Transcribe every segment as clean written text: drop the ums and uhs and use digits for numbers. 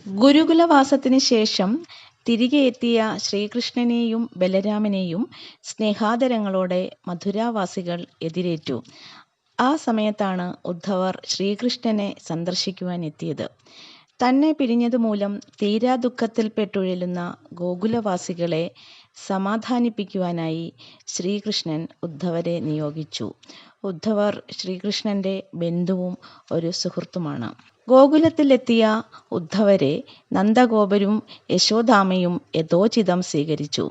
ഗുരുകുലവാസത്തിന് ശേഷം തിരികെ എത്തിയ ശ്രീകൃഷ്ണനെയും ബലരാമനെയും സ്നേഹാദരങ്ങളോടെ മഥുരാവാസികൾ എതിരേറ്റു. ആ സമയത്താണ് ഉദ്ധവർ ശ്രീകൃഷ്ണനെ സന്ദർശിക്കുവാൻ എത്തിയത്. തന്നെ പിരിഞ്ഞതുമൂലം തീരാ ദുഃഖത്തിൽപ്പെട്ടുഴലുന്ന ഗോകുലവാസികളെ സമാധാനിപ്പിക്കുവാനായി ശ്രീകൃഷ്ണൻ ഉദ്ധവരെ നിയോഗിച്ചു. ഉദ്ധവർ ശ്രീകൃഷ്ണന്റെ ബന്ധുവും ഒരു സുഹൃത്തുമാണ്. ഗോകുലത്തിലെത്തിയ ഉദ്ധവരെ നന്ദഗോപരും യശോദാമ്മയും യഥോചിതം സ്വീകരിച്ചു.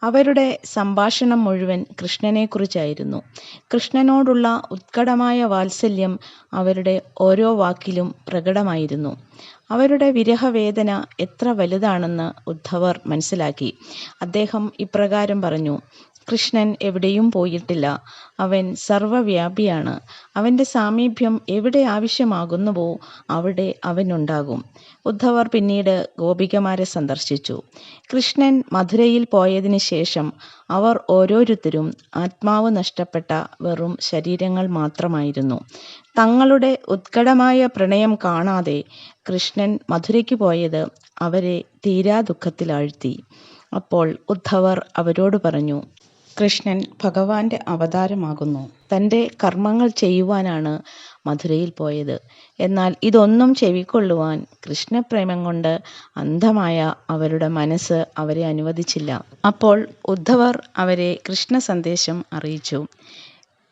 അവരുടെ സംഭാഷണം മുഴുവൻ കൃഷ്ണനെക്കുറിച്ചായിരുന്നു. കൃഷ്ണനോടുള്ള ഉത്കടമായ വാത്സല്യം അവരുടെ ഓരോ വാക്കിലും പ്രകടമായിരുന്നു. അവരുടെ വിരഹവേദന എത്ര വലുതാണെന്ന് ഉദ്ധവർ മനസ്സിലാക്കി. അദ്ദേഹം ഇപ്രകാരം പറഞ്ഞു: കൃഷ്ണൻ എവിടെയും പോയിട്ടില്ല. അവൻ സർവ്വവ്യാപിയാണ്. അവൻ്റെ സാമീപ്യം എവിടെ ആവശ്യമാകുന്നുവോ അവിടെ അവനുണ്ടാകും. ഉദ്ധവർ പിന്നീട് ഗോപികമാരെ സന്ദർശിച്ചു. കൃഷ്ണൻ മഥുരയിൽ പോയതിനു ശേഷം അവർ ഓരോരുത്തരും ആത്മാവ് നഷ്ടപ്പെട്ട വെറും ശരീരങ്ങൾ മാത്രമായിരുന്നു. തങ്ങളുടെ ഉത്കടമായ പ്രണയം കാണാതെ കൃഷ്ണൻ മഥുരയ്ക്ക് പോയത് അവരെ തീരാ ദുഃഖത്തിലാഴ്ത്തി. അപ്പോൾ ഉദ്ധവർ അവരോട് പറഞ്ഞു: കൃഷ്ണൻ ഭഗവാന്റെ അവതാരമാകുന്നു. തൻ്റെ കർമ്മങ്ങൾ ചെയ്യുവാനാണ് മഥുരയിൽ പോയത്. എന്നാൽ ഇതൊന്നും ചെവിക്കൊള്ളുവാൻ കൃഷ്ണപ്രേമം കൊണ്ട് അന്ധമായ അവരുടെ മനസ്സ് അവരെ അനുവദിച്ചില്ല. അപ്പോൾ ഉദ്ധവർ അവരെ കൃഷ്ണ സന്ദേശം അറിയിച്ചു.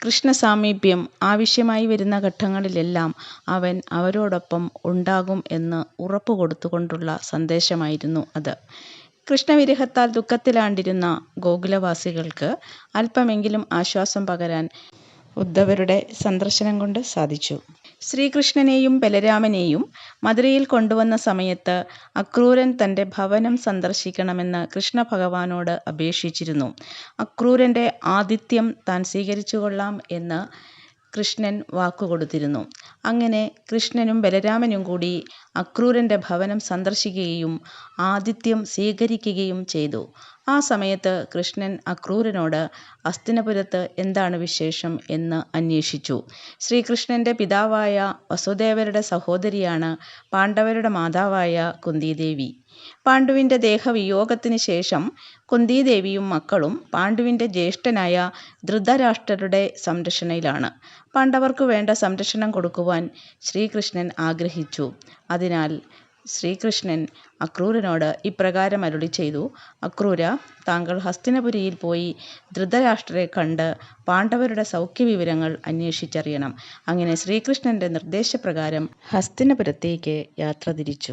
കൃഷ്ണ സാമീപ്യം ആവശ്യമായി വരുന്ന ഘട്ടങ്ങളിലെല്ലാം അവൻ അവരോടൊപ്പം ഉണ്ടാകും എന്ന് ഉറപ്പു കൊടുത്തുകൊണ്ടുള്ള സന്ദേശമായിരുന്നു അത്. കൃഷ്ണവിരഹത്താൽ ദുഃഖത്തിലാണ്ടിരുന്ന ഗോകുലവാസികൾക്ക് അല്പമെങ്കിലും ആശ്വാസം പകരാൻ ഉദ്ധവരുടെ സന്ദർശനം കൊണ്ട് സാധിച്ചു. ശ്രീകൃഷ്ണനെയും ബലരാമനെയും മഥുരയിൽ കൊണ്ടുവന്ന സമയത്ത് അക്രൂരൻ തൻ്റെ ഭവനം സന്ദർശിക്കണമെന്ന് കൃഷ്ണഭഗവാനോട് അപേക്ഷിച്ചിരുന്നു. അക്രൂരൻ്റെ ആതിഥ്യം താൻ സ്വീകരിച്ചുകൊള്ളാം എന്ന് കൃഷ്ണൻ വാക്കുകൊടുത്തിരുന്നു. അങ്ങനെ കൃഷ്ണനും ബലരാമനും കൂടി അക്രൂരൻ്റെ ഭവനം സന്ദർശിക്കുകയും ആതിഥ്യം സ്വീകരിക്കുകയും ചെയ്തു. ആ സമയത്ത് കൃഷ്ണൻ അക്രൂരനോട് ഹസ്തിനപുരത്ത് എന്താണ് വിശേഷം എന്ന് അന്വേഷിച്ചു. ശ്രീകൃഷ്ണൻ്റെ പിതാവായ വസുദേവരുടെ സഹോദരിയാണ് പാണ്ഡവരുടെ മാതാവായ കുന്തിദേവി. പാണ്ഡുവിൻ്റെ ദേഹവിയോഗത്തിന് ശേഷം കുന്തിദേവിയും മക്കളും പാണ്ഡുവിൻ്റെ ജ്യേഷ്ഠനായ ധൃതരാഷ്ട്രരുടെ സംരക്ഷണയിലാണ്. പാണ്ഡവർക്ക് വേണ്ട സംരക്ഷണം കൊടുക്കുവാൻ ശ്രീകൃഷ്ണൻ ആഗ്രഹിച്ചു. അതിനാൽ ശ്രീകൃഷ്ണൻ അക്രൂരനോട് ഇപ്രകാരം അരുളി ചെയ്തു: അക്രൂര, താങ്കൾ ഹസ്തിനപുരിയിൽ പോയി ധൃതരാഷ്ട്രരെ കണ്ട് പാണ്ഡവരുടെ സൗഖ്യവിവരങ്ങൾ അന്വേഷിച്ചറിയണം. അങ്ങനെ ശ്രീകൃഷ്ണൻ്റെ നിർദ്ദേശപ്രകാരം ഹസ്തിനപുരത്തേക്ക് യാത്ര തിരിച്ചു.